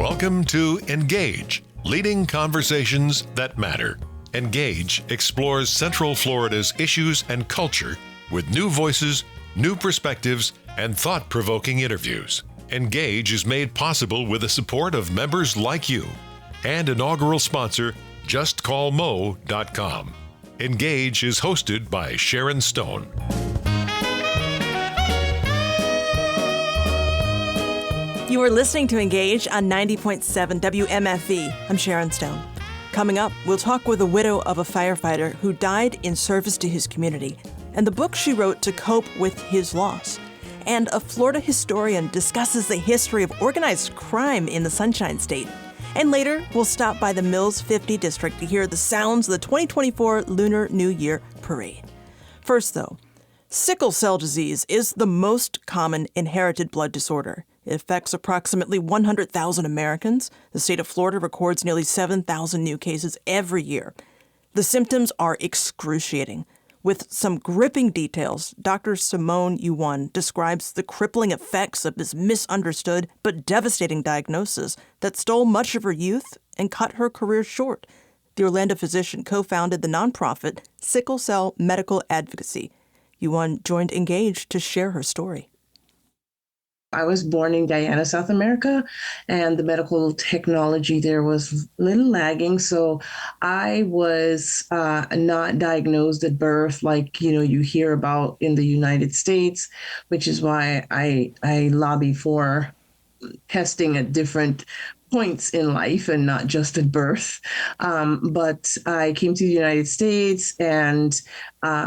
Welcome to Engage, leading conversations that matter. Engage explores Central Florida's issues and culture with new voices, new perspectives, and thought-provoking interviews. Engage is made possible with the support of members like you and inaugural sponsor, JustCallMo.com. Engage is hosted by Sharon Stone. You are listening to Engage on 90.7 WMFV. I'm Sharon Stone. Coming up, we'll talk with a widow of a firefighter who died in service to his community and the book she wrote to cope with his loss. And a Florida historian discusses the history of organized crime in the Sunshine State. And later, we'll stop by the Mills 50 district to hear the sounds of the 2024 Lunar New Year parade. First, though, sickle cell disease is the most common inherited blood disorder. It affects approximately 100,000 Americans. The state of Florida records nearly 7,000 new cases every year. The symptoms are excruciating. With some gripping details, Dr. Simone Yuan describes the crippling effects of this misunderstood but devastating diagnosis that stole much of her youth and cut her career short. The Orlando physician co-founded the nonprofit Sickle Cell Medical Advocacy. Yuan joined Engage to share her story. I was born in Guyana, South America, and the medical technology there was a little lagging. So I was not diagnosed at birth like, you hear about in the United States, which is why I lobby for testing at different points in life and not just at birth. But I came to the United States and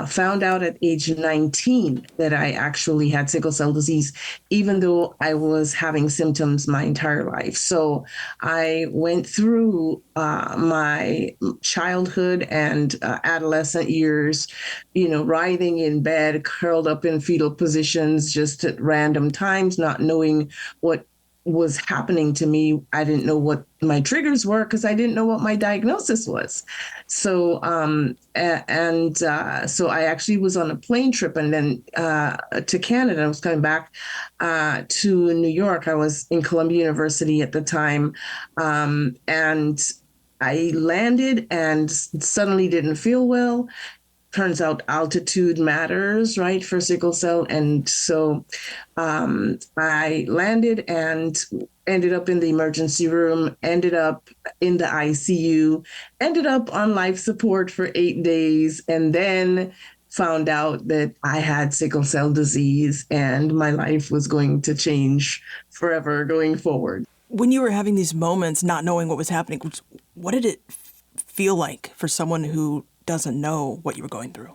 found out at age 19 that I actually had sickle cell disease, even though I was having symptoms my entire life. So I went through my childhood and adolescent years, writhing in bed, curled up in fetal positions, just at random times, not knowing what was happening to me. I didn't know what my triggers were because I didn't know what my diagnosis was. So, so I actually was on a plane trip and then to Canada. I was coming back to New York. I was in Columbia University at the time, and I landed and suddenly didn't feel well. Turns out altitude matters, right, for sickle cell. And so I landed and ended up in the emergency room, ended up in the ICU, ended up on life support for 8 days, and then found out that I had sickle cell disease and my life was going to change forever going forward. When you were having these moments, not knowing what was happening, what did it feel like for someone who doesn't know what you were going through?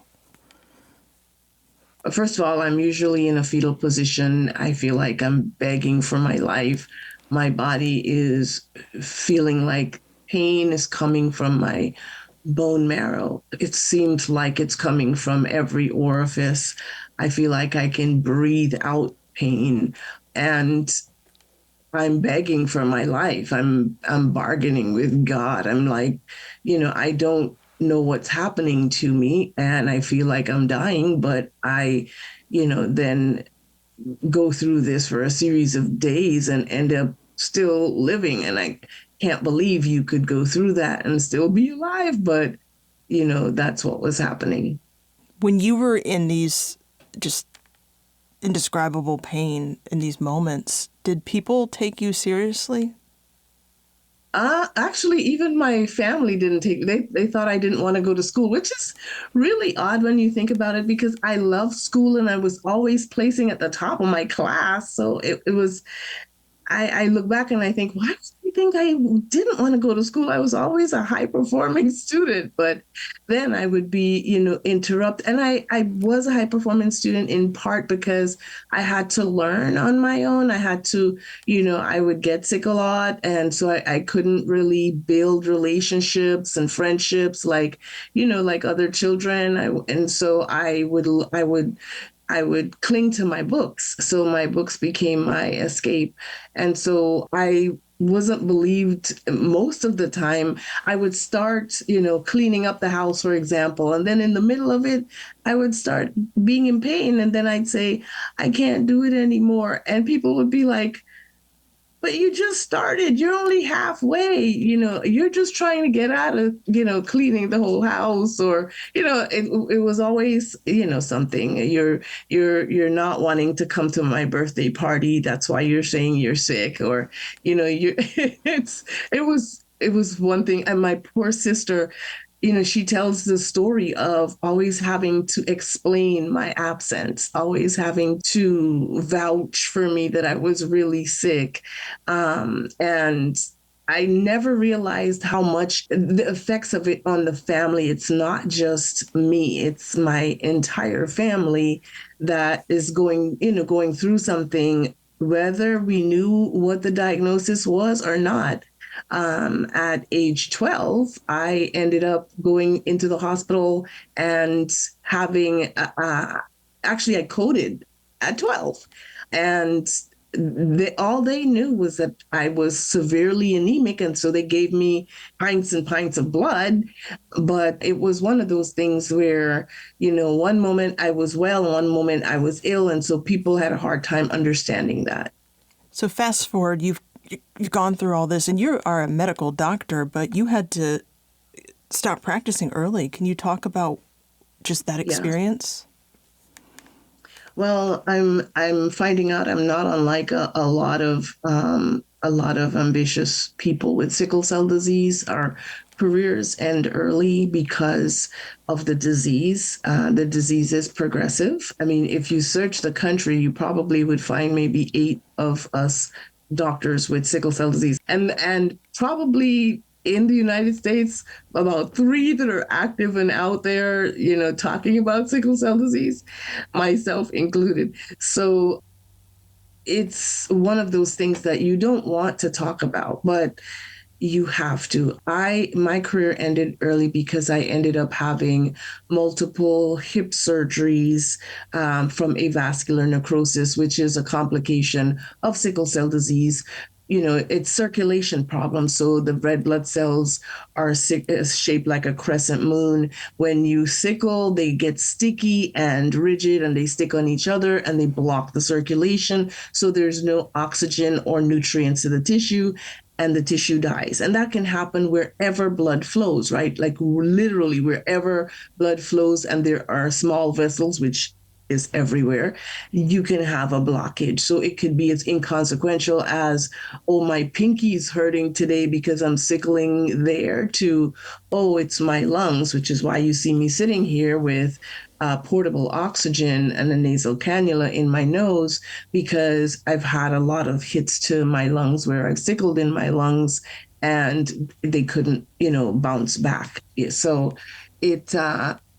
First of all, I'm usually in a fetal position. I feel like I'm begging for my life. My body is feeling like pain is coming from my bone marrow. It seems like it's coming from every orifice. I feel like I can breathe out pain, and I'm begging for my life. I'm bargaining with God. I'm like, I don't know what's happening to me and I feel like I'm dying, but I, then go through this for a series of days and end up still living. And I can't believe you could go through that and still be alive, but, that's what was happening. When you were in these just indescribable pain in these moments, did people take you seriously? Actually, even my family didn't take, they thought I didn't want to go to school, which is really odd when you think about it, because I love school and I was always placing at the top of my class. So it was, I look back and I think, why do you think I didn't want to go to school? I was always a high performing student, but then I would be, interrupt. And I was a high performing student in part because I had to learn on my own. I had to, I would get sick a lot. And so I couldn't really build relationships and friendships like other children. And so I would cling to my books. So my books became my escape. And so I wasn't believed most of the time. I would start, cleaning up the house, for example, and then in the middle of it, I would start being in pain. And then I'd say, I can't do it anymore. And people would be like, but you just started. You're only halfway. You're just trying to get out of, cleaning the whole house, or, it was always, something. You're not wanting to come to my birthday party. That's why you're saying you're sick, or, you it was one thing. And my poor sister, she tells the story of always having to explain my absence, always having to vouch for me that I was really sick. And I never realized how much the effects of it on the family. It's not just me, it's my entire family that is going through something, whether we knew what the diagnosis was or not. At age 12, I ended up going into the hospital and having, actually, I coded at 12. And all they knew was that I was severely anemic. And so they gave me pints and pints of blood. But it was one of those things where, one moment I was well, one moment I was ill. And so people had a hard time understanding that. So fast forward, you've gone through all this, and you are a medical doctor, but you had to stop practicing early. Can you talk about just that experience? Yeah. Well, I'm finding out I'm not unlike a lot of ambitious people with sickle cell disease. Our careers end early because of the disease. The disease is progressive. I mean, if you search the country, you probably would find maybe 8 of us doctors with sickle cell disease, and probably in the United States, about 3 that are active and out there, talking about sickle cell disease, myself included. So it's one of those things that you don't want to talk about, but you have to. My career ended early because I ended up having multiple hip surgeries from avascular necrosis, which is a complication of sickle cell disease. It's circulation problems. So the red blood cells are shaped like a crescent moon. When you sickle, they get sticky and rigid, and they stick on each other and they block the circulation. So there's no oxygen or nutrients to the tissue, and the tissue dies. And that can happen wherever blood flows, right? Like literally wherever blood flows and there are small vessels, which is everywhere, you can have a blockage. So it could be as inconsequential as, oh, my pinky's hurting today because I'm sickling there, to, oh, it's my lungs, which is why you see me sitting here with portable oxygen and a nasal cannula in my nose, because I've had a lot of hits to my lungs where I've sickled in my lungs and they couldn't, bounce back. So it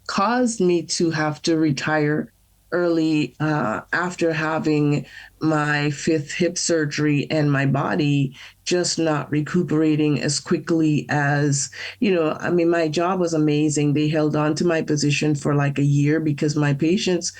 caused me to have to retire early after having my 5th hip surgery, and my body just not recuperating as quickly as, I mean, my job was amazing. They held on to my position for like a year because my patients,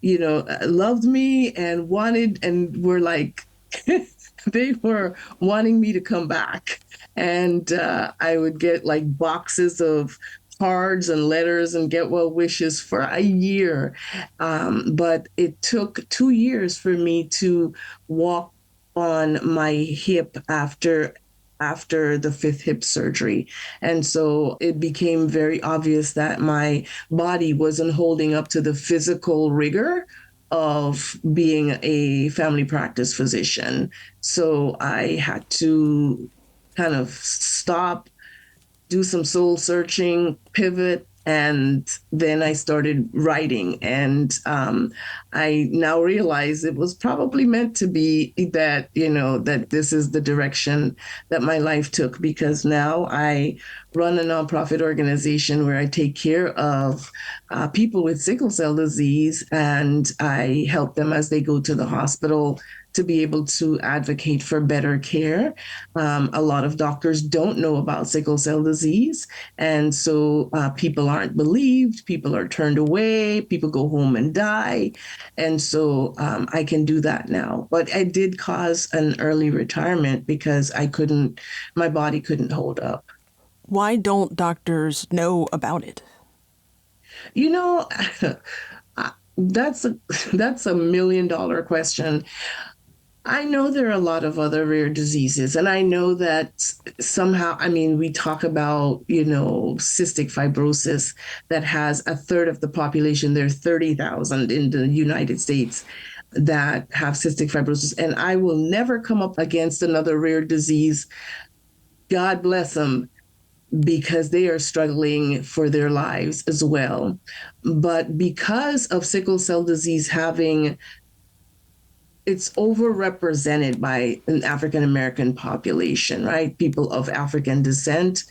loved me and wanted and were like, they were wanting me to come back. And I would get like boxes of cards and letters and get well wishes for a year. But it took 2 years for me to walk on my hip after the 5th hip surgery. And so it became very obvious that my body wasn't holding up to the physical rigor of being a family practice physician. So I had to kind of stop, do some soul searching, pivot, and then I started writing. And I now realize it was probably meant to be that, that this is the direction that my life took, because now I run a nonprofit organization where I take care of people with sickle cell disease, and I help them as they go to the hospital to be able to advocate for better care. A lot of doctors don't know about sickle cell disease. And so people aren't believed, people are turned away, people go home and die. And so I can do that now. But I did cause an early retirement because my body couldn't hold up. Why don't doctors know about it? You know, that's a $1 million question. I know there are a lot of other rare diseases, and I know that somehow, I mean, we talk about, cystic fibrosis that has a third of the population. There are 30,000 in the United States that have cystic fibrosis, and I will never come up against another rare disease. God bless them, because they are struggling for their lives as well. But because of sickle cell disease having it's overrepresented by an African American population, right? People of African descent,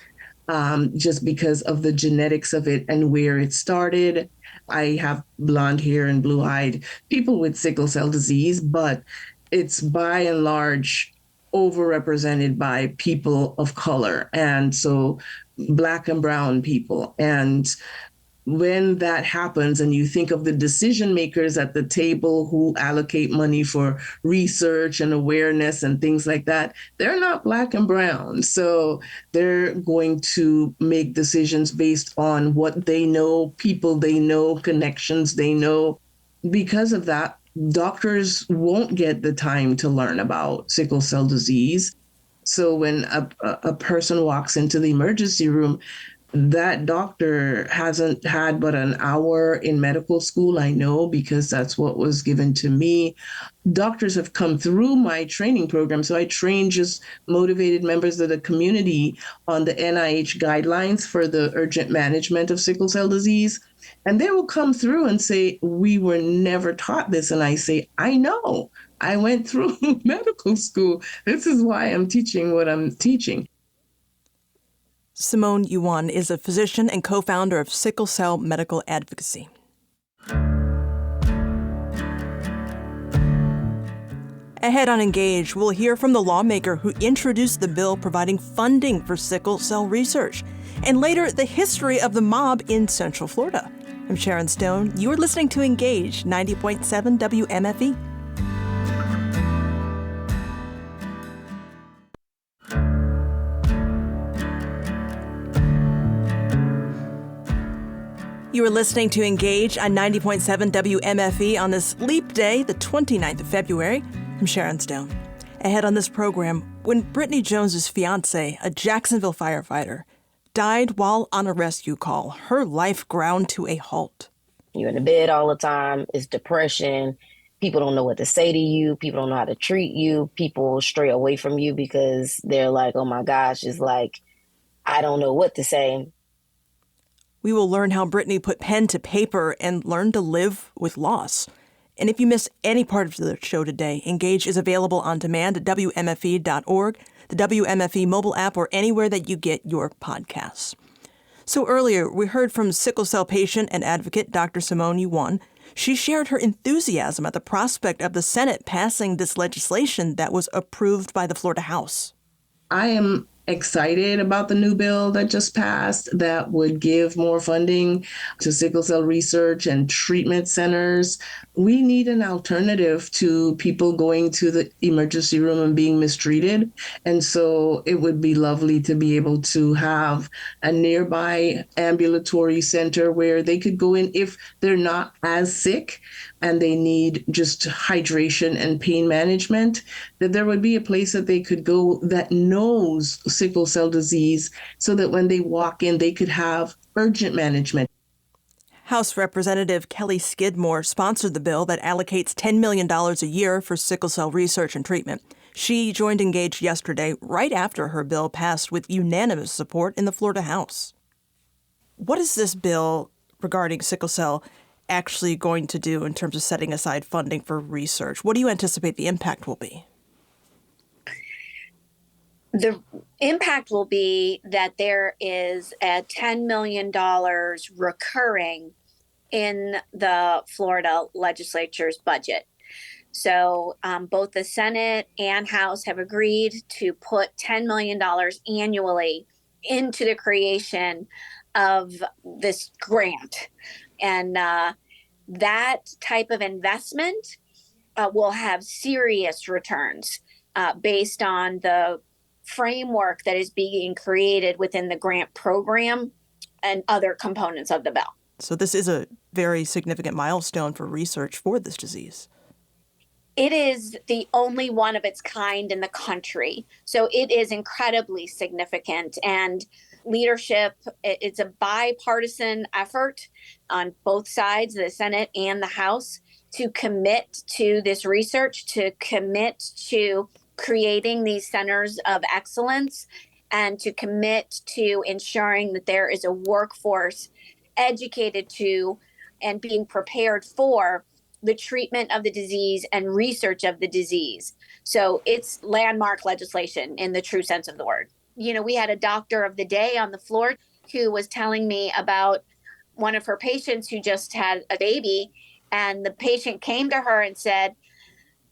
just because of the genetics of it and where it started. I have blonde hair and blue eyed people with sickle cell disease, but it's by and large overrepresented by people of color. And so Black and brown people. And when that happens and you think of the decision makers at the table who allocate money for research and awareness and things like that, they're not Black and brown. So they're going to make decisions based on what they know, people they know, connections they know. Because of that, doctors won't get the time to learn about sickle cell disease. So when a person walks into the emergency room, that doctor hasn't had but an hour in medical school. I know, because that's what was given to me. Doctors have come through my training program. So I train just motivated members of the community on the NIH guidelines for the urgent management of sickle cell disease. And they will come through and say, we were never taught this. And I say, I know. I went through medical school. This is why I'm teaching what I'm teaching. Simone Yuan is a physician and co-founder of Sickle Cell Medical Advocacy. Ahead on Engage, we'll hear from the lawmaker who introduced the bill providing funding for sickle cell research, and later, the history of the mob in Central Florida. I'm Sharon Stone. You're listening to Engage, 90.7 WMFE. You are listening to Engage on 90.7 WMFE on this leap day, the 29th of February. I'm Sharon Stone. Ahead on this program, when Brittany Jones's fiance, a Jacksonville firefighter, died while on a rescue call, her life ground to a halt. You're in the bed all the time. It's depression. People don't know what to say to you. People don't know how to treat you. People stray away from you because they're like, oh my gosh, it's like, I don't know what to say. We will learn how Brittany put pen to paper and learned to live with loss. And if you miss any part of the show today, Engage is available on demand at WMFE.org, the WMFE mobile app, or anywhere that you get your podcasts. So earlier, we heard from sickle cell patient and advocate Dr. Simone Yuan. She shared her enthusiasm at the prospect of the Senate passing this legislation that was approved by the Florida House. I am excited about the new bill that just passed that would give more funding to sickle cell research and treatment centers. We need an alternative to people going to the emergency room and being mistreated. And so it would be lovely to be able to have a nearby ambulatory center where they could go in if they're not as sick and they need just hydration and pain management, that there would be a place that they could go that knows sickle cell disease so that when they walk in, they could have urgent management. House Representative Kelly Skidmore sponsored the bill that allocates $10 million a year for sickle cell research and treatment. She joined Engage yesterday, right after her bill passed with unanimous support in the Florida House. What is this bill regarding sickle cell actually going to do in terms of setting aside funding for research? What do you anticipate the impact will be? The impact will be that there is a $10 million recurring in the Florida legislature's budget. So both the Senate and House have agreed to put $10 million annually into the creation of this grant. And that type of investment will have serious returns based on the framework that is being created within the grant program and other components of the bill. So this is a very significant milestone for research for this disease. It is the only one of its kind in the country. So it is incredibly significant. And leadership, it's a bipartisan effort on both sides, the Senate and the House, to commit to this research, to commit to creating these centers of excellence, and to commit to ensuring that there is a workforce educated to and being prepared for the treatment of the disease and research of the disease. So it's landmark legislation in the true sense of the word. You know, we had a doctor of the day on the floor who was telling me about one of her patients who just had a baby. And the patient came to her and said,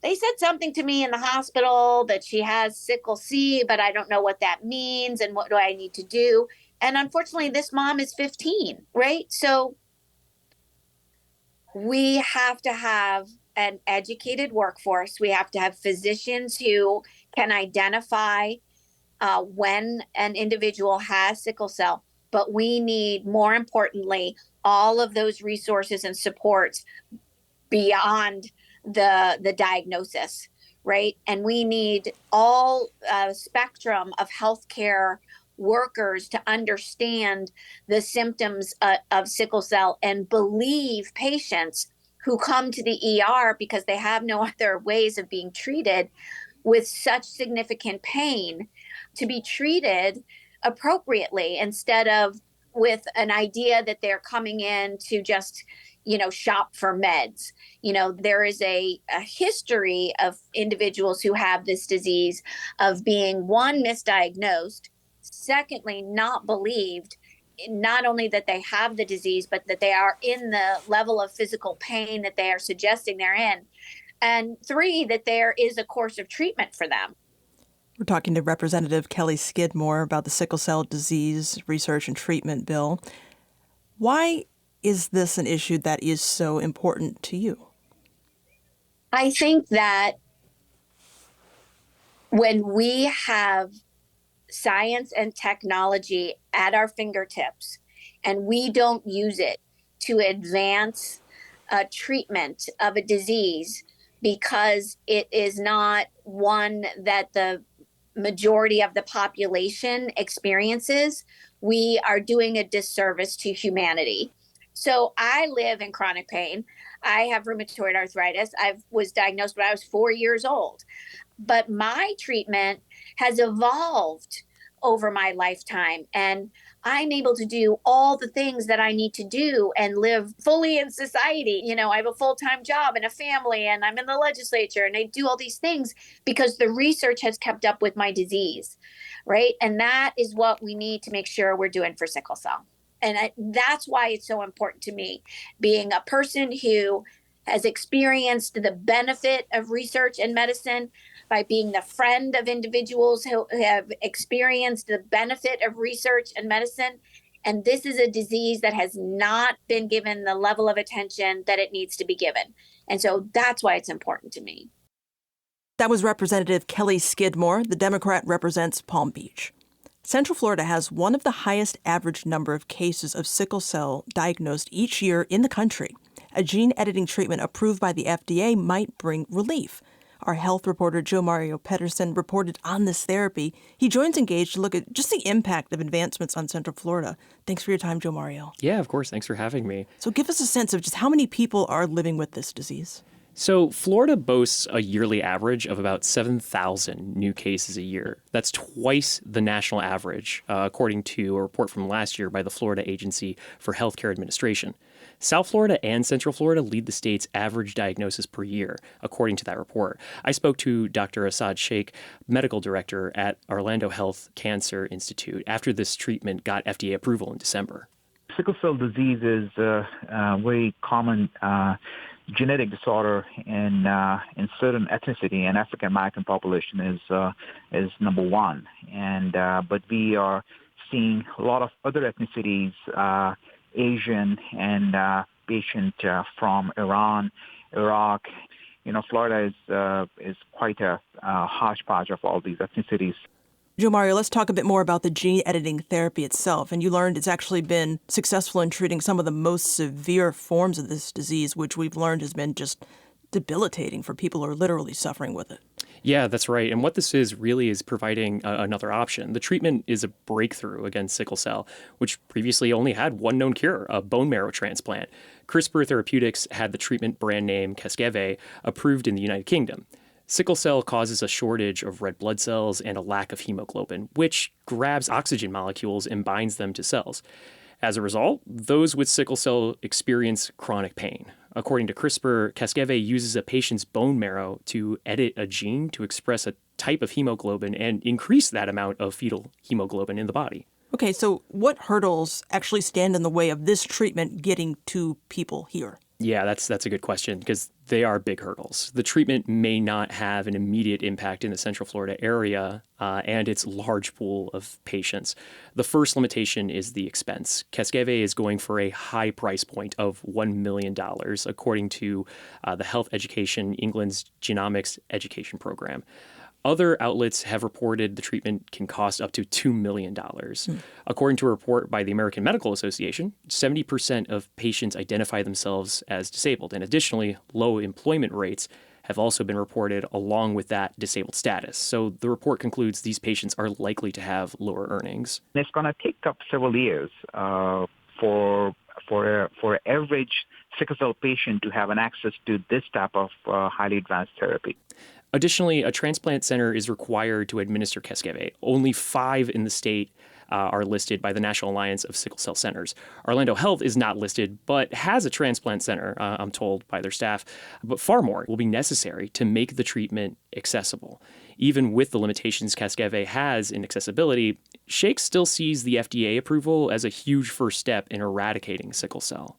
they said something to me in the hospital that she has sickle C, but I don't know what that means and what do I need to do. And unfortunately, this mom is 15, right? So we have to have an educated workforce. We have to have physicians who can identify when an individual has sickle cell. But we need, more importantly, all of those resources and supports beyond the diagnosis, right? And we need all spectrum of healthcare workers to understand the symptoms of sickle cell and believe patients who come to the ER because they have no other ways of being treated with such significant pain to be treated appropriately instead of with an idea that they're coming in to just, you know, shop for meds. You know, there is a history of individuals who have this disease of being, one, misdiagnosed, secondly, not believed, not only that they have the disease, but that they are in the level of physical pain that they are suggesting they're in. And three, that there is a course of treatment for them. We're talking to Representative Kelly Skidmore about the sickle cell disease research and treatment bill. Why is this an issue that is so important to you? I think that when we have science and technology at our fingertips and we don't use it to advance treatment of a disease because it is not one that the majority of the population experiences, we are doing a disservice to humanity. So I live in chronic pain. I have rheumatoid arthritis. I was diagnosed when I was 4 years old. But my treatment has evolved over my lifetime, and I'm able to do all the things that I need to do and live fully in society. You know, I have a full-time job and a family, and I'm in the legislature, and I do all these things because the research has kept up with my disease, right? And that is what we need to make sure we're doing for sickle cell. And that's why it's so important to me, being a person who has experienced the benefit of research and medicine, by being the friend of individuals who have experienced the benefit of research and medicine. And this is a disease that has not been given the level of attention that it needs to be given. And so that's why it's important to me. That was Representative Kelly Skidmore. The Democrat represents Palm Beach. Central Florida has one of the highest average number of cases of sickle cell diagnosed each year in the country. A gene editing treatment approved by the FDA might bring relief. Our health reporter, Joe Mario Pedersen, reported on this therapy. He joins Engage to look at just the impact of advancements on Central Florida. Thanks for your time, Joe Mario. Yeah, of course. Thanks for having me. So give us a sense of just how many people are living with this disease. So Florida boasts a yearly average of about 7,000 new cases a year. That's twice the national average, according to a report from last year by the Florida Agency for Healthcare Administration. South Florida and Central Florida lead the state's average diagnosis per year, according to that report. I spoke to Dr. Asad Sheikh, medical director at Orlando Health Cancer Institute, after this treatment got FDA approval in December. Sickle cell disease is a very common genetic disorder in certain ethnicity, and African American population is number one. And but we are seeing a lot of other ethnicities, Asian and patient from Iran, Iraq. You know, Florida is quite a hodgepodge of all these ethnicities. Joe Mario, let's talk a bit more about the gene editing therapy itself. And you learned it's actually been successful in treating some of the most severe forms of this disease, which we've learned has been just debilitating for people who are literally suffering with it. Yeah, that's right. And what this is really is providing another option. The treatment is a breakthrough against sickle cell, which previously only had one known cure, a bone marrow transplant. CRISPR Therapeutics had the treatment brand name Casgevy approved in the United Kingdom. Sickle cell causes a shortage of red blood cells and a lack of hemoglobin, which grabs oxygen molecules and binds them to cells. As a result, those with sickle cell experience chronic pain. According to CRISPR, Casgevy uses a patient's bone marrow to edit a gene to express a type of hemoglobin and increase that amount of fetal hemoglobin in the body. Okay, so what hurdles actually stand in the way of this treatment getting to people here? Yeah, that's a good question because they are big hurdles. The treatment may not have an immediate impact in the Central Florida area and its large pool of patients. The first limitation is the expense. Casgevy is going for a high price point of $1 million, according to the Health Education England's Genomics Education Program. Other outlets have reported the treatment can cost up to $2 million. According to a report by the American Medical Association, 70% of patients identify themselves as disabled. And additionally, low employment rates have also been reported along with that disabled status. So the report concludes these patients are likely to have lower earnings. It's going to take up several years for an average sickle cell patient to have an access to this type of highly advanced therapy. Additionally, a transplant center is required to administer Casgevy. Only 5 in the state are listed by the National Alliance of Sickle Cell Centers. Orlando Health is not listed, but has a transplant center, I'm told by their staff. But far more will be necessary to make the treatment accessible. Even with the limitations Casgevy has in accessibility, Shake still sees the FDA approval as a huge first step in eradicating sickle cell.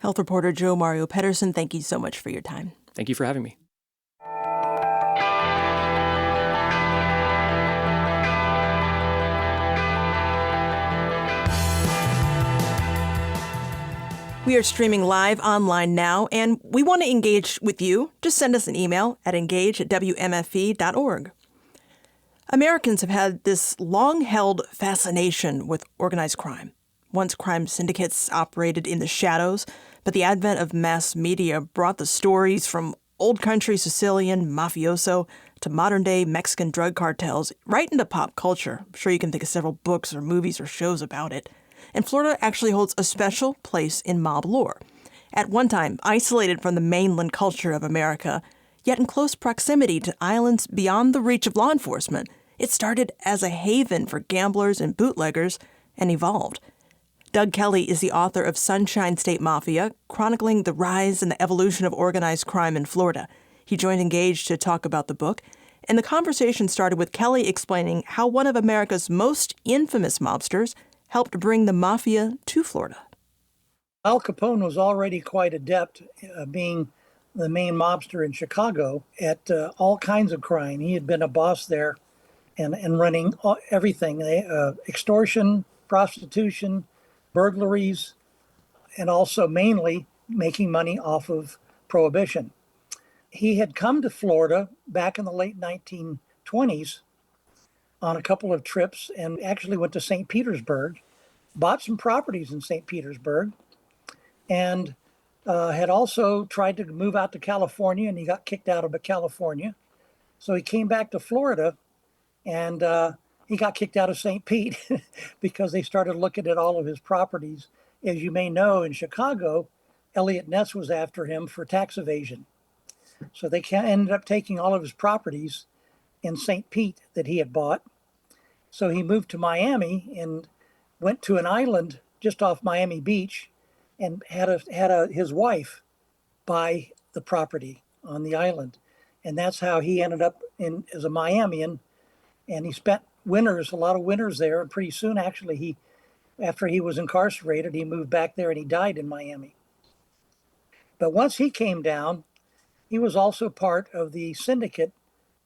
Health reporter Joe Mario Pedersen, thank you so much for your time. Thank you for having me. We are streaming live online now, and we want to engage with you. Just send us an email at engage@wmfe.org. Americans have had this long-held fascination with organized crime. Once crime syndicates operated in the shadows, but the advent of mass media brought the stories from old country Sicilian mafioso to modern-day Mexican drug cartels right into pop culture. I'm sure you can think of several books or movies or shows about it. And Florida actually holds a special place in mob lore. At one time, isolated from the mainland culture of America, yet in close proximity to islands beyond the reach of law enforcement, it started as a haven for gamblers and bootleggers and evolved. Doug Kelly is the author of Sunshine State Mafia, chronicling the rise and the evolution of organized crime in Florida. He joined Engage to talk about the book, and the conversation started with Kelly explaining how one of America's most infamous mobsters helped bring the Mafia to Florida. Al Capone was already quite adept being the main mobster in Chicago at all kinds of crime. He had been a boss there and running everything, extortion, prostitution, burglaries, and also mainly making money off of prohibition. He had come to Florida back in the late 1920s on a couple of trips and actually went to St. Petersburg, bought some properties in St. Petersburg, and had also tried to move out to California, and he got kicked out of California. So he came back to Florida, and he got kicked out of St. Pete because they started looking at all of his properties. As you may know, in Chicago, Elliot Ness was after him for tax evasion. So they ended up taking all of his properties in St. Pete that he had bought. So he moved to Miami and went to an island just off Miami Beach and had his wife buy the property on the island. And that's how he ended up as a Miamian. And he spent a lot of winters there. And pretty soon, actually, after he was incarcerated, he moved back there and he died in Miami. But once he came down, he was also part of the syndicate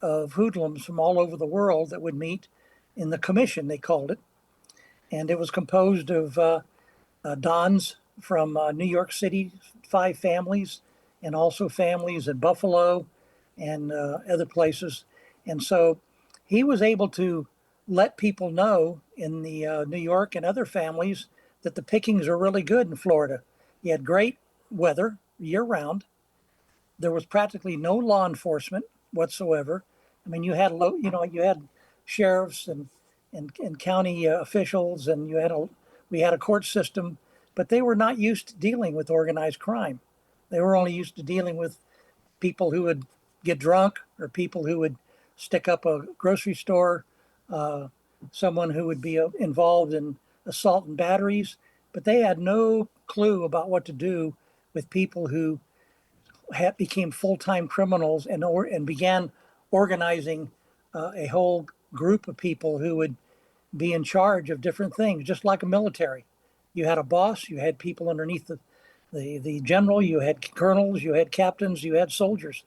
of hoodlums from all over the world that would meet in the commission, they called it. And it was composed of Dons from New York City, 5 families, and also families in Buffalo and other places. And so he was able to let people know in the New York and other families that the pickings are really good in Florida. You had great weather year round. There was practically no law enforcement whatsoever. I mean, you had sheriffs and county officials, and we had a court system, but they were not used to dealing with organized crime. They were only used to dealing with people who would get drunk or people who would stick up a grocery store, uh, someone who would be involved in assault and batteries, but they had no clue about what to do with people who became full-time criminals and began organizing a whole group of people who would be in charge of different things, just like a military. You had a boss, you had people underneath the general, you had colonels, you had captains, you had soldiers.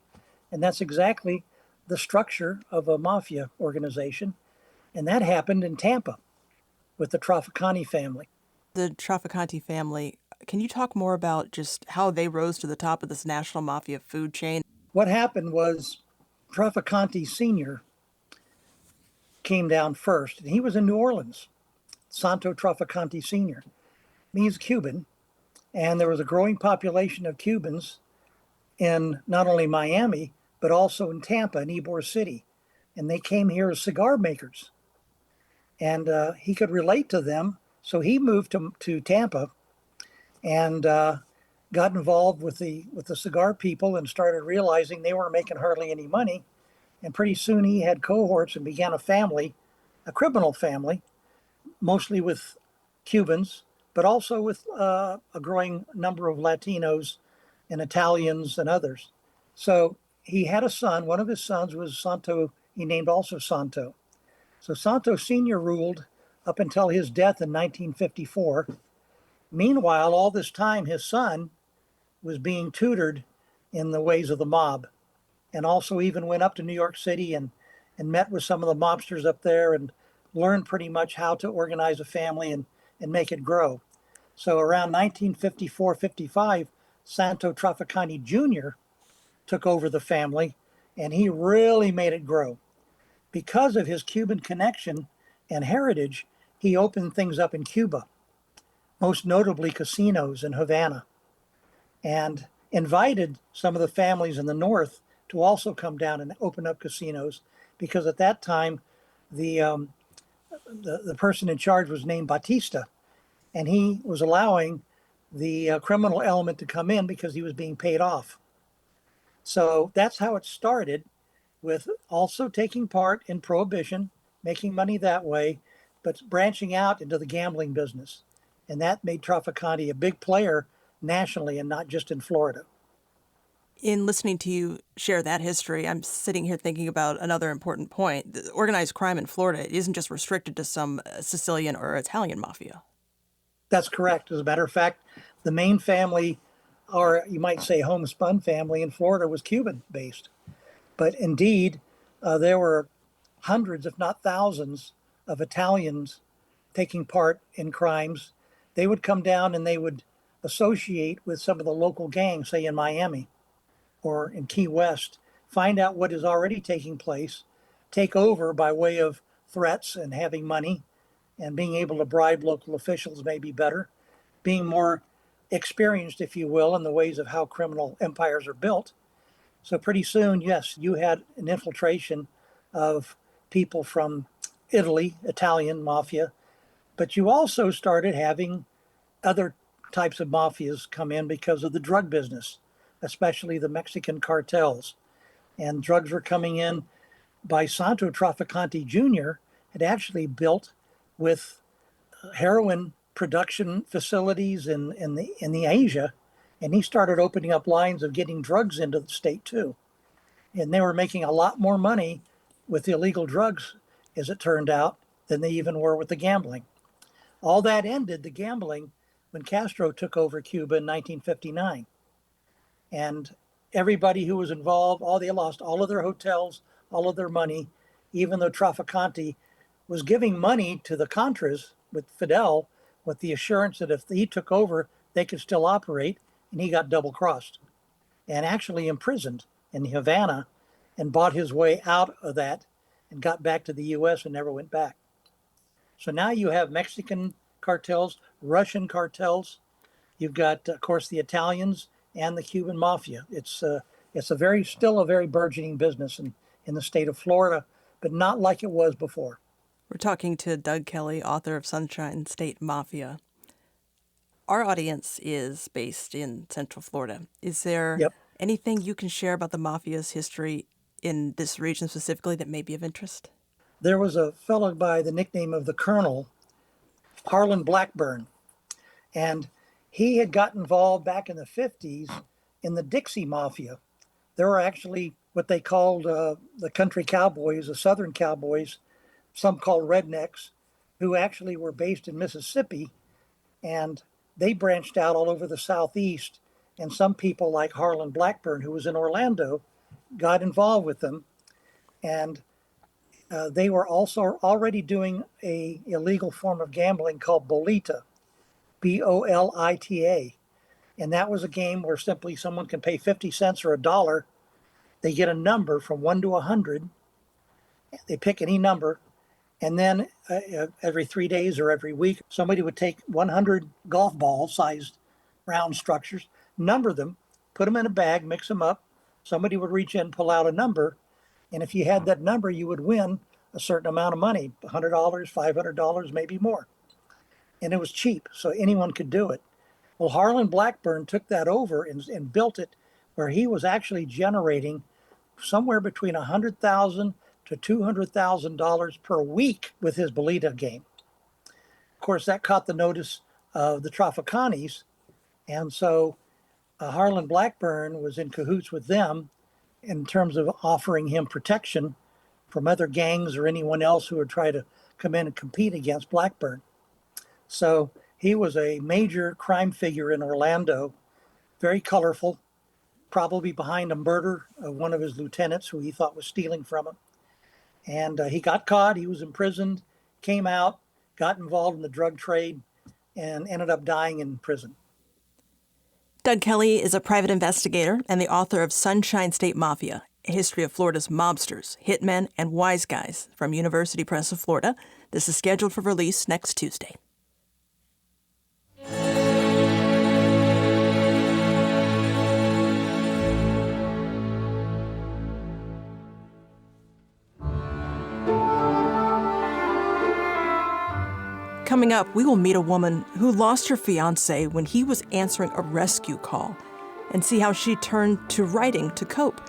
And that's exactly the structure of a mafia organization. And that happened in Tampa with the Trafficani family. The Trafficante family, can you talk more about just how they rose to the top of this national mafia food chain? What happened was Trafficante Sr. came down first, and he was in New Orleans, Santo Trafficante Sr. He's Cuban, and there was a growing population of Cubans in not only Miami, but also in Tampa and Ybor City. And they came here as cigar makers. And he could relate to them. So he moved to Tampa and got involved with the cigar people and started realizing they weren't making hardly any money. And pretty soon he had cohorts and began a family, a criminal family, mostly with Cubans, but also with a growing number of Latinos and Italians and others. So he had a son. One of his sons was Santo. He named also Santo. So Santo Sr. ruled up until his death in 1954. Meanwhile, all this time, his son was being tutored in the ways of the mob, and also even went up to New York City and met with some of the mobsters up there and learned pretty much how to organize a family and make it grow. So around 1954-55, Santo Trafficani Jr. took over the family, and he really made it grow. Because of his Cuban connection and heritage, he opened things up in Cuba, most notably casinos in Havana, and invited some of the families in the north to also come down and open up casinos, because at that time the person in charge was named Batista, and he was allowing the criminal element to come in because he was being paid off. So that's how it started, with also taking part in prohibition, making money that way, but branching out into the gambling business. And that made Trafficante a big player nationally and not just in Florida. In listening to you share that history, I'm sitting here thinking about another important point. The organized crime in Florida isn't just restricted to some Sicilian or Italian mafia. That's correct. As a matter of fact, the main family, or you might say homespun family in Florida, was Cuban based. But indeed, there were hundreds, if not thousands, of Italians taking part in crimes. They would come down and they would associate with some of the local gangs, say in Miami or in Key West, find out what is already taking place, take over by way of threats and having money and being able to bribe local officials, maybe better, being more experienced, if you will, in the ways of how criminal empires are built. So pretty soon, yes, you had an infiltration of people from Italy, Italian mafia, but you also started having other types of mafias come in because of the drug business, especially the Mexican cartels. And drugs were coming in by Santo Trafficante Jr. had actually built with heroin production facilities in the Asia, and he started opening up lines of getting drugs into the state too. And they were making a lot more money with the illegal drugs, as it turned out, than they even were with the gambling. All that ended, the gambling, when Castro took over Cuba in 1959. And everybody who was involved, they lost all of their hotels, all of their money, even though Trafficante was giving money to the Contras with Fidel, with the assurance that if he took over, they could still operate, and he got double crossed and actually imprisoned in Havana and bought his way out of that and got back to the US and never went back. So now you have Mexican cartels, Russian cartels. You've got, of course, the Italians and the Cuban mafia. It's It's still a very burgeoning business in the state of Florida, but not like it was before. We're talking to Doug Kelly, author of Sunshine State Mafia. Our audience is based in Central Florida. Is there Yep. anything you can share about the Mafia's history in this region specifically that may be of interest? There was a fellow by the nickname of the Colonel, Harlan Blackburn, and he had got involved back in the 50s in the Dixie Mafia. There were actually what they called the country cowboys, the southern cowboys, some called rednecks, who actually were based in Mississippi, and they branched out all over the Southeast. And some people like Harlan Blackburn, who was in Orlando, got involved with them. And they were also already doing a illegal form of gambling called Bolita, Bolita. And that was a game where simply someone can pay 50 cents or $1. They get a number from 1 to 100. They pick any number. And then every 3 days or every week, somebody would take 100 golf ball sized round structures, number them, put them in a bag, mix them up. Somebody would reach in, pull out a number. And if you had that number, you would win a certain amount of money, $100, $500, maybe more. And it was cheap, so anyone could do it. Well, Harlan Blackburn took that over and built it where he was actually generating somewhere between $100,000 to $200,000 per week with his Bolita game. Of course, that caught the notice of the Traficanis, and so Harlan Blackburn was in cahoots with them in terms of offering him protection from other gangs or anyone else who would try to come in and compete against Blackburn. So he was a major crime figure in Orlando, very colorful, probably behind a murder of one of his lieutenants who he thought was stealing from him. And he got caught, he was imprisoned, came out, got involved in the drug trade, and ended up dying in prison. Doug Kelly is a private investigator and the author of Sunshine State Mafia, A History of Florida's Mobsters, Hitmen, and Wise Guys from University Press of Florida. This is scheduled for release next Tuesday. Coming up, we will meet a woman who lost her fiancé when he was answering a rescue call and see how she turned to writing to cope.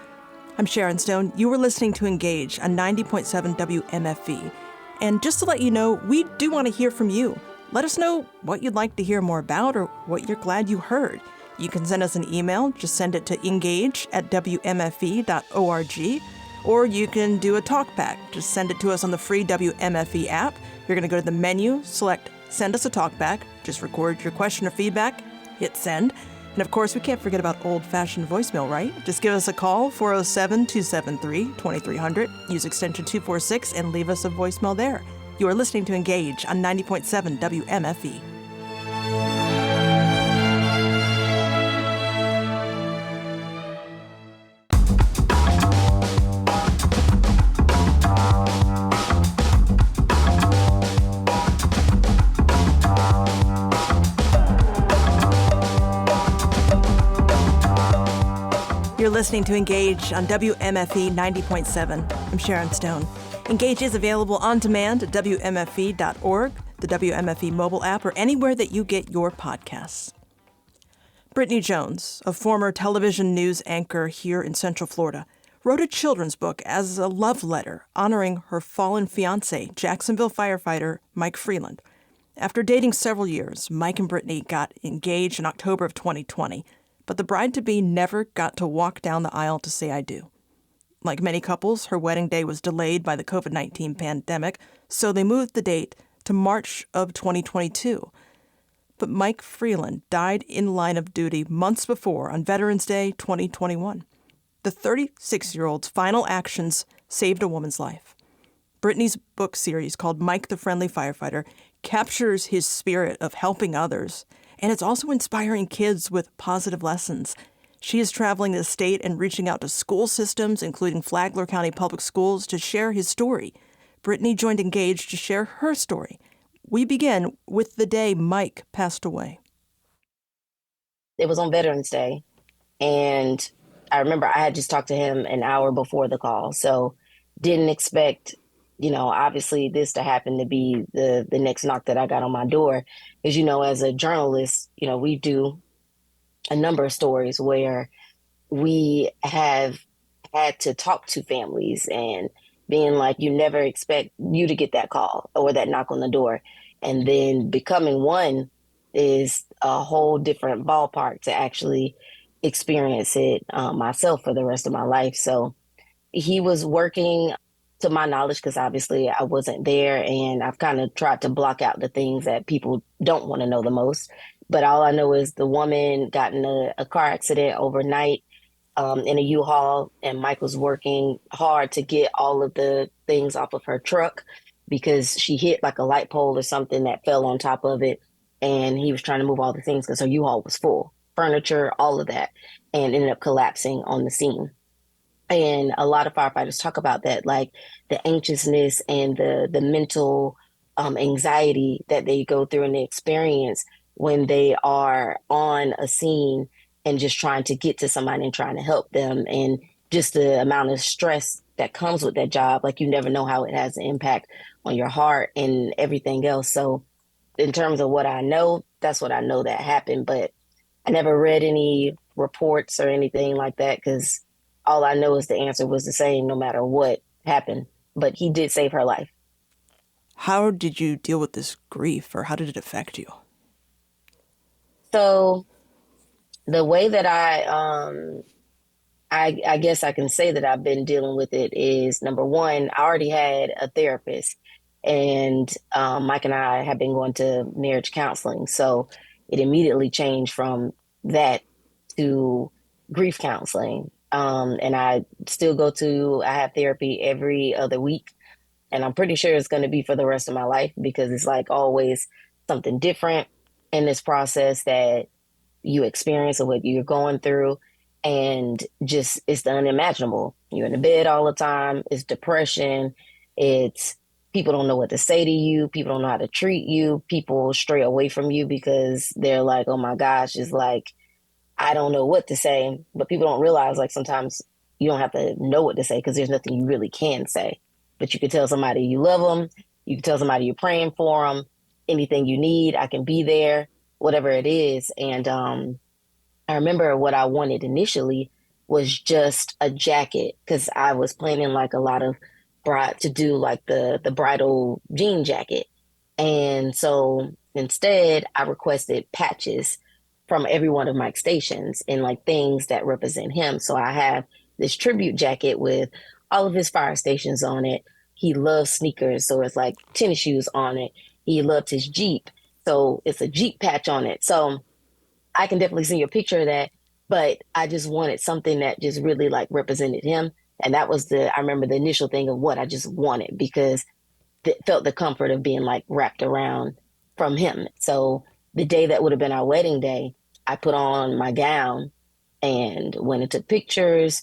I'm Sharon Stone. You were listening to Engage on 90.7 WMFV. And just to let you know, we do want to hear from you. Let us know what you'd like to hear more about or what you're glad you heard. You can send us an email. Just send it to engage@wmfe.org. Or you can do a talkback. Just send it to us on the free WMFE app. You're going to go to the menu, select Send Us a Talkback. Just record your question or feedback, hit send. And of course, we can't forget about old-fashioned voicemail, right? Just give us a call, 407-273-2300. Use extension 246 and leave us a voicemail there. You are listening to Engage on 90.7 WMFE. You're listening to Engage on WMFE 90.7. I'm Sharon Stone. Engage is available on demand at WMFE.org, the WMFE mobile app, or anywhere that you get your podcasts. Brittany Jones, a former television news anchor here in Central Florida, wrote a children's book as a love letter honoring her fallen fiancé, Jacksonville firefighter Mike Freeland. After dating several years, Mike and Brittany got engaged in October of 2020. But the bride-to-be never got to walk down the aisle to say I do. Like many couples, her wedding day was delayed by the COVID-19 pandemic, so they moved the date to March of 2022. But Mike Freeland died in line of duty months before on Veterans Day 2021. The 36-year-old's final actions saved a woman's life. Brittany's book series, called Mike the Friendly Firefighter, captures his spirit of helping others, and it's also inspiring kids with positive lessons. She is traveling the state and reaching out to school systems, including Flagler County Public Schools, to share his story. Brittany joined Engage to share her story. We begin with the day Mike passed away. It was on Veterans Day, and I remember I had just talked to him an hour before the call. So didn't expect, obviously this to happen to be the next knock that I got on my door. Because, as a journalist, we do a number of stories where we have had to talk to families and being like, you never expect you to get that call or that knock on the door. And then becoming one is a whole different ballpark to actually experience it myself for the rest of my life. So he was working to my knowledge because obviously I wasn't there and I've kind of tried to block out the things that people don't want to know the most. But all I know is the woman got in a car accident overnight in a U-Haul, and Mike was working hard to get all of the things off of her truck because she hit like a light pole or something that fell on top of it. And he was trying to move all the things because her U-Haul was full, furniture, all of that, and ended up collapsing on the scene. And a lot of firefighters talk about that, like the anxiousness and the mental anxiety that they go through and they experience when they are on a scene and just trying to get to somebody and trying to help them. And just the amount of stress that comes with that job, like you never know how it has an impact on your heart and everything else. So in terms of what I know, that's what I know that happened. But I never read any reports or anything like that because all I know is the answer was the same no matter what happened. But he did save her life. How did you deal with this grief, or how did it affect you? So the way that I guess I can say that I've been dealing with it is, number one, I already had a therapist, and Mike and I have been going to marriage counseling. So it immediately changed from that to grief counseling. And I still I have therapy every other week. And I'm pretty sure it's going to be for the rest of my life because it's like always something different in this process that you experience or what you're going through. And just it's the unimaginable. You're in the bed all the time. It's depression. It's people don't know what to say to you. People don't know how to treat you. People stray away from you because they're like, oh my gosh, it's like, I don't know what to say. But people don't realize like sometimes you don't have to know what to say because there's nothing you really can say. But you can tell somebody you love them. You can tell somebody you're praying for them. Anything you need, I can be there, whatever it is. And I remember what I wanted initially was just a jacket because I was planning like a lot of bride to do like the bridal jean jacket. And so instead I requested patches from every one of Mike's stations and like things that represent him. So I have this tribute jacket with all of his fire stations on it. He loves sneakers, so it's like tennis shoes on it. He loved his Jeep, so it's a Jeep patch on it. So I can definitely see a picture of that, but I just wanted something that just really like represented him. And that was I remember the initial thing of what I just wanted because it felt the comfort of being like wrapped around from him. So the day that would have been our wedding day, I put on my gown and went and took pictures,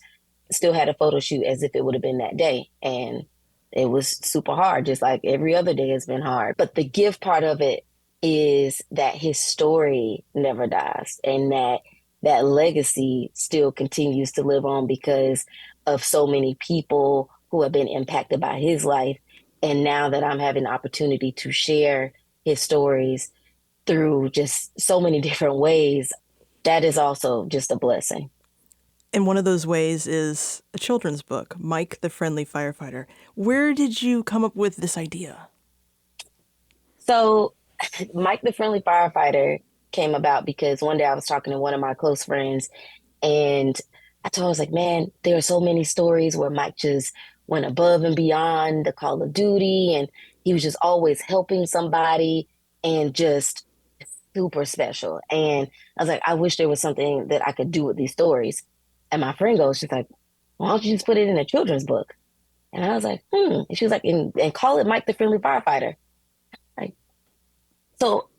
still had a photo shoot as if it would have been that day. And it was super hard, just like every other day has been hard. But the gift part of it is that his story never dies and that legacy still continues to live on because of so many people who have been impacted by his life. And now that I'm having the opportunity to share his stories through just so many different ways, that is also just a blessing. And one of those ways is a children's book, Mike the Friendly Firefighter. Where did you come up with this idea? So Mike the Friendly Firefighter came about because one day I was talking to one of my close friends and I was like, man, there are so many stories where Mike just went above and beyond the call of duty and he was just always helping somebody and just super special. And I was like, I wish there was something that I could do with these stories. And my friend goes, she's like, why don't you just put it in a children's book? And I was like, And she was like, and call it Mike the Friendly Firefighter. Like, so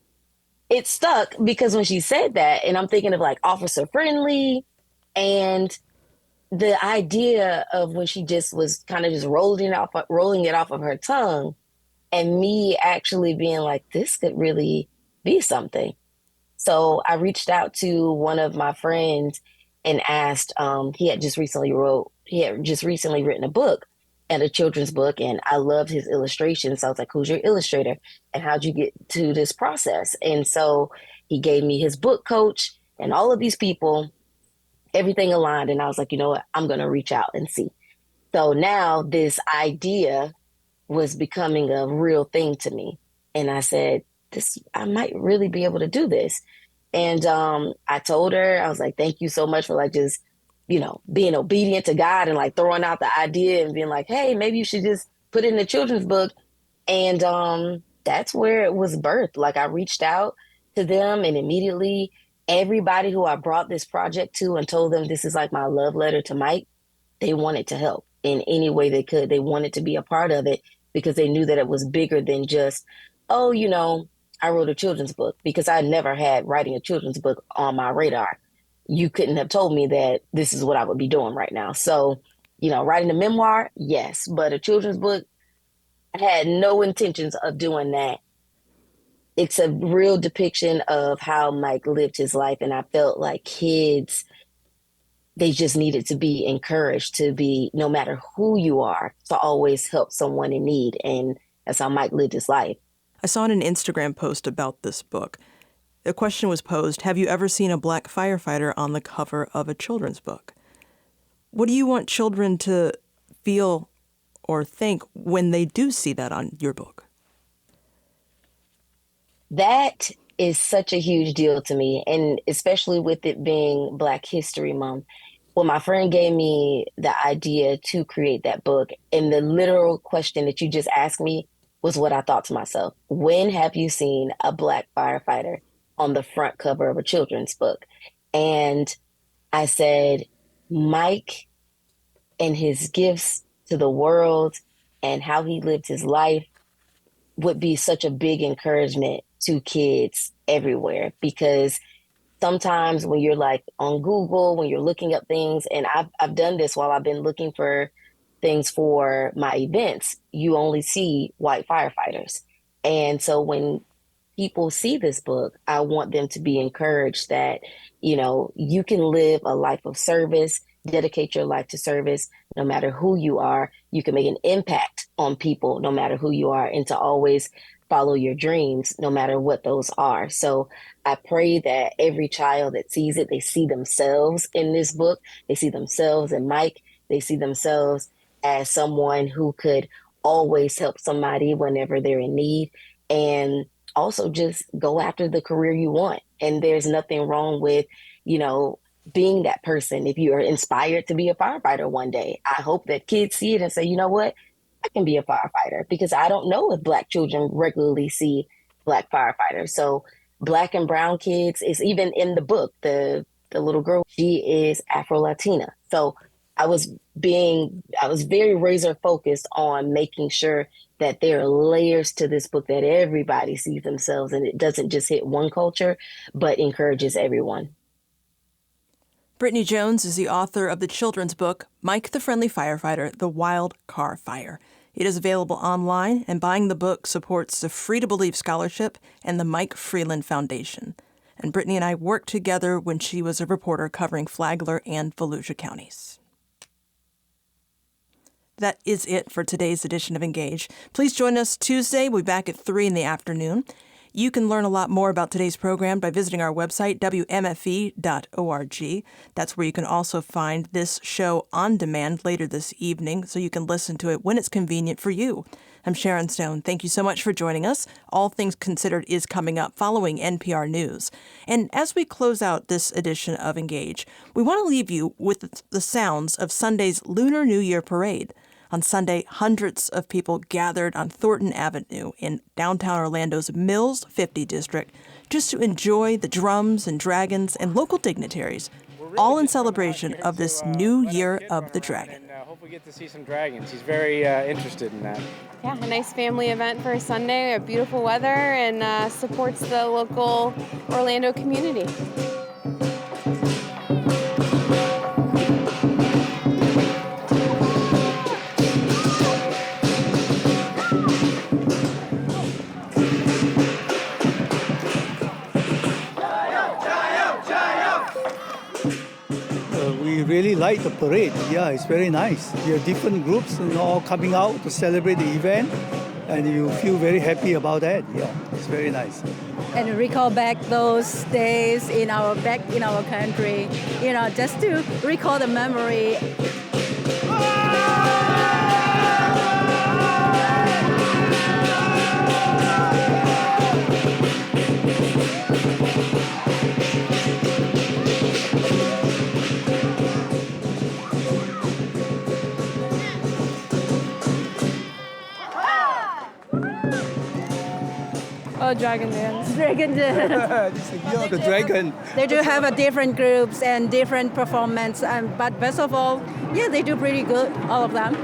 it stuck because when she said that, and I'm thinking of like officer friendly and the idea of when she just was kind of just rolling it off of her tongue and me actually being like, this could really be something. So I reached out to one of my friends and asked, he had just recently written a book and a children's book, and I loved his illustrations. So I was like, who's your illustrator? And how'd you get to this process? And so he gave me his book coach and all of these people, everything aligned. And I was like, you know what? I'm going to reach out and see. So now this idea was becoming a real thing to me. And I said, I might really be able to do this. And I told her, I was like, thank you so much for like just, being obedient to God and like throwing out the idea and being like, hey, maybe you should just put it in a children's book. And that's where it was birthed. Like I reached out to them, and immediately everybody who I brought this project to and told them this is like my love letter to Mike, they wanted to help in any way they could. They wanted to be a part of it because they knew that it was bigger than just, oh, I wrote a children's book, because I never had writing a children's book on my radar. You couldn't have told me that this is what I would be doing right now. So, writing a memoir, yes, but a children's book, I had no intentions of doing that. It's a real depiction of how Mike lived his life. And I felt like kids, they just needed to be encouraged to be, no matter who you are, to always help someone in need. And that's how Mike lived his life. I saw in an Instagram post about this book. The question was posed, have you ever seen a black firefighter on the cover of a children's book? What do you want children to feel or think when they do see that on your book? That is such a huge deal to me, and especially with it being Black History Month. Well, my friend gave me the idea to create that book, and the literal question that you just asked me was what I thought to myself. When have you seen a Black firefighter on the front cover of a children's book? And I said, Mike and his gifts to the world and how he lived his life would be such a big encouragement to kids everywhere. Because sometimes when you're like on Google, when you're looking up things, and I've done this while I've been looking for things for my events, you only see white firefighters. And so when people see this book, I want them to be encouraged that, you can live a life of service, dedicate your life to service, no matter who you are. You can make an impact on people, no matter who you are, and to always follow your dreams, no matter what those are. So I pray that every child that sees it, they see themselves in this book. They see themselves in Mike. They see themselves as someone who could always help somebody whenever they're in need, and also just go after the career you want. And there's nothing wrong with, being that person. If you are inspired to be a firefighter one day, I hope that kids see it and say, you know what, I can be a firefighter, because I don't know if Black children regularly see Black firefighters. So Black and brown kids, is even in the book, the little girl, she is Afro-Latina. So I was very razor focused on making sure that there are layers to this book, that everybody sees themselves, and it doesn't just hit one culture, but encourages everyone. Brittany Jones is the author of the children's book, Mike the Friendly Firefighter, The Wild Car Fire. It is available online, and buying the book supports the Free to Believe Scholarship and the Mike Freeland Foundation. And Brittany and I worked together when she was a reporter covering Flagler and Volusia counties. That is it for today's edition of Engage. Please join us Tuesday. We'll be back at 3 in the afternoon. You can learn a lot more about today's program by visiting our website, wmfe.org. That's where you can also find this show on demand later this evening, so you can listen to it when it's convenient for you. I'm Sharon Stone. Thank you so much for joining us. All Things Considered is coming up following NPR News. And as we close out this edition of Engage, we want to leave you with the sounds of Sunday's Lunar New Year Parade. On Sunday, hundreds of people gathered on Thornton Avenue in downtown Orlando's Mills 50 district just to enjoy the drums and dragons and local dignitaries, all in celebration of this new year of the dragon. Hope we get to see some dragons. He's very interested in that. Yeah, a nice family event for a Sunday, a beautiful weather, and supports the local Orlando community. really like the parade. Yeah, it's very nice. You have different groups all coming out to celebrate the event, and you feel very happy about that. Yeah, it's very nice. And recall back those days back in our country, just to recall the memory. Oh, dragon dance. Dragon dance. The dragon. They do have a different groups and different performance, but best of all, yeah, they do pretty good, all of them.